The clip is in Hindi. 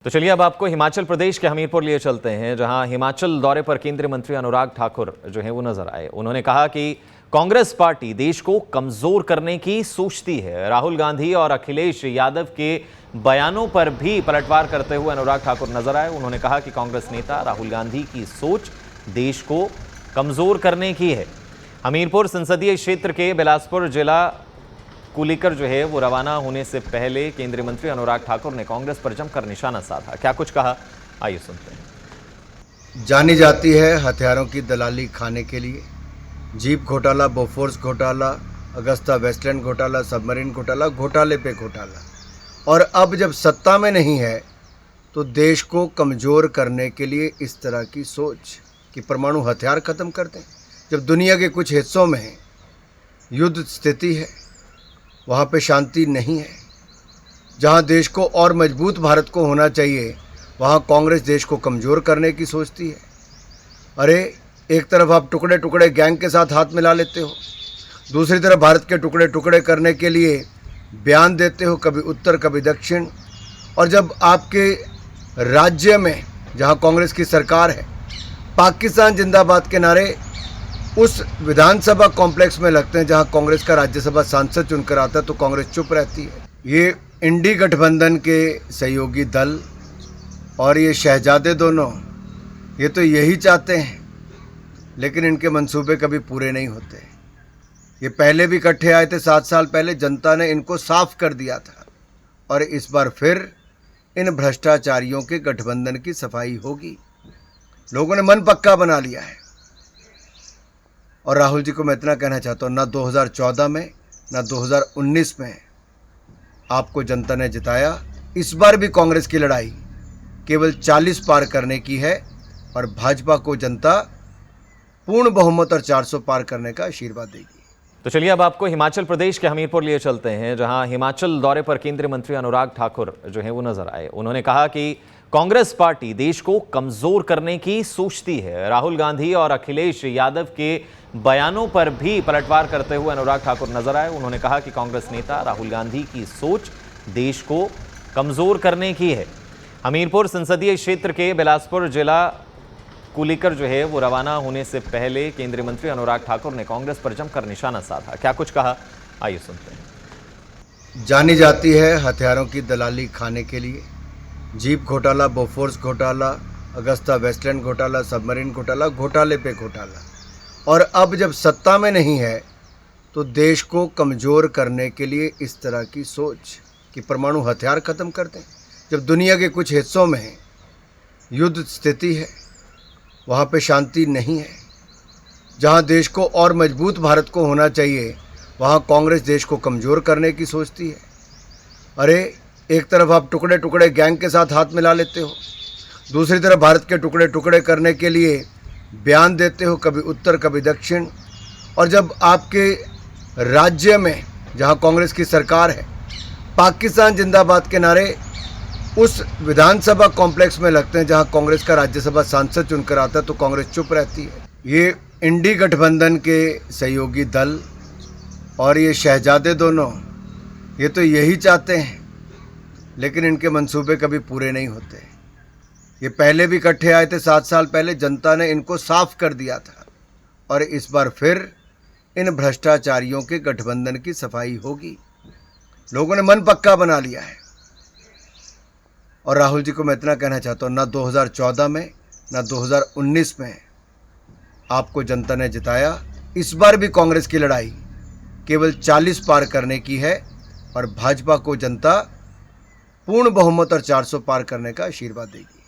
तो चलिए अब आपको हिमाचल प्रदेश के हमीरपुर लिए चलते हैं, जहां हिमाचल दौरे पर केंद्रीय मंत्री अनुराग ठाकुर जो हैं वो नजर आए। उन्होंने कहा कि कांग्रेस पार्टी देश को कमजोर करने की सोचती है। राहुल गांधी और अखिलेश यादव के बयानों पर भी पलटवार करते हुए अनुराग ठाकुर नजर आए। उन्होंने कहा कि कांग्रेस नेता राहुल गांधी की सोच देश को कमजोर करने की है। हमीरपुर संसदीय क्षेत्र के बिलासपुर जिला को लेकर जो है वो रवाना होने से पहले केंद्रीय मंत्री अनुराग ठाकुर ने कांग्रेस पर जमकर निशाना साधा। क्या कुछ कहा, आइए सुनते हैं। जानी जाती है हथियारों की दलाली खाने के लिए। जीप घोटाला, बोफोर्स घोटाला, अगस्ता वेस्टलैंड घोटाला, सबमरीन घोटाला, घोटाले पे घोटाला। और अब जब सत्ता में नहीं है तो देश को कमज़ोर करने के लिए इस तरह की सोच कि परमाणु हथियार ख़त्म कर दें। जब दुनिया के कुछ हिस्सों में युद्ध स्थिति है, वहाँ पे शांति नहीं है, जहाँ देश को और मजबूत भारत को होना चाहिए, वहाँ कांग्रेस देश को कमज़ोर करने की सोचती है। अरे एक तरफ आप टुकड़े टुकड़े गैंग के साथ हाथ मिला लेते हो, दूसरी तरफ भारत के टुकड़े टुकड़े करने के लिए बयान देते हो, कभी उत्तर कभी दक्षिण। और जब आपके राज्य में जहाँ कांग्रेस की सरकार है, पाकिस्तान जिंदाबाद के नारे उस विधानसभा कॉम्प्लेक्स में लगते हैं जहां कांग्रेस का राज्यसभा सांसद चुनकर आता है, तो कांग्रेस चुप रहती है। ये इंडी गठबंधन के सहयोगी दल और ये शहजादे दोनों, ये तो यही चाहते हैं, लेकिन इनके मंसूबे कभी पूरे नहीं होते। ये पहले भी इकट्ठे आए थे 7 साल पहले, जनता ने इनको साफ कर दिया था, और इस बार फिर इन भ्रष्टाचारियों के गठबंधन की सफाई होगी। लोगों ने मन पक्का बना लिया है। और राहुल जी को मैं इतना कहना चाहता हूँ, ना 2014 में ना 2019 में आपको जनता ने जिताया। इस बार भी कांग्रेस की लड़ाई केवल 40 पार करने की है, और भाजपा को जनता पूर्ण बहुमत और 400 पार करने का आशीर्वाद देगी। तो चलिए अब आपको हिमाचल प्रदेश के हमीरपुर लिए चलते हैं, जहां हिमाचल दौरे पर केंद्रीय मंत्री अनुराग ठाकुर जो हैं वो नजर आए। उन्होंने कहा कि कांग्रेस पार्टी देश को कमजोर करने की सोचती है। राहुल गांधी और अखिलेश यादव के बयानों पर भी पलटवार करते हुए अनुराग ठाकुर नजर आए। उन्होंने कहा कि कांग्रेस नेता राहुल गांधी की सोच देश को कमजोर करने की है। हमीरपुर संसदीय क्षेत्र के बिलासपुर जिला को लेकर जो है वो रवाना होने से पहले केंद्रीय मंत्री अनुराग ठाकुर ने कांग्रेस पर जमकर निशाना साधा। क्या कुछ कहा, आइए सुनते हैं। जानी जाती है हथियारों की दलाली खाने के लिए। जीप घोटाला, बोफोर्स घोटाला, अगस्ता वेस्टलैंड घोटाला, सबमरीन घोटाला, घोटाले पे घोटाला। और अब जब सत्ता में नहीं है तो देश को कमज़ोर करने के लिए इस तरह की सोच कि परमाणु हथियार ख़त्म कर दें। जब दुनिया के कुछ हिस्सों में युद्ध स्थिति है, वहाँ पे शांति नहीं है, जहाँ देश को और मजबूत भारत को होना चाहिए, वहाँ कांग्रेस देश को कमज़ोर करने की सोचती है। अरे एक तरफ आप टुकड़े टुकड़े गैंग के साथ हाथ मिला लेते हो, दूसरी तरफ भारत के टुकड़े टुकड़े करने के लिए बयान देते हो, कभी उत्तर कभी दक्षिण। और जब आपके राज्य में जहाँ कांग्रेस की सरकार है, पाकिस्तान जिंदाबाद के नारे उस विधानसभा कॉम्प्लेक्स में लगते हैं जहाँ कांग्रेस का राज्यसभा सांसद चुनकर आता है, तो कांग्रेस चुप रहती है। ये इंडी गठबंधन के सहयोगी दल और ये शहजादे दोनों, ये तो यही चाहते हैं, लेकिन इनके मंसूबे कभी पूरे नहीं होते। ये पहले भी इकट्ठे आए थे 7 साल पहले, जनता ने इनको साफ कर दिया था, और इस बार फिर इन भ्रष्टाचारियों के गठबंधन की सफाई होगी। लोगों ने मन पक्का बना लिया है। और राहुल जी को मैं इतना कहना चाहता हूँ, ना 2014 में ना 2019 में आपको जनता ने जिताया। इस बार भी कांग्रेस की लड़ाई केवल 40 पार करने की है, और भाजपा को जनता पूर्ण बहुमत और 400 पार करने का आशीर्वाद देगी।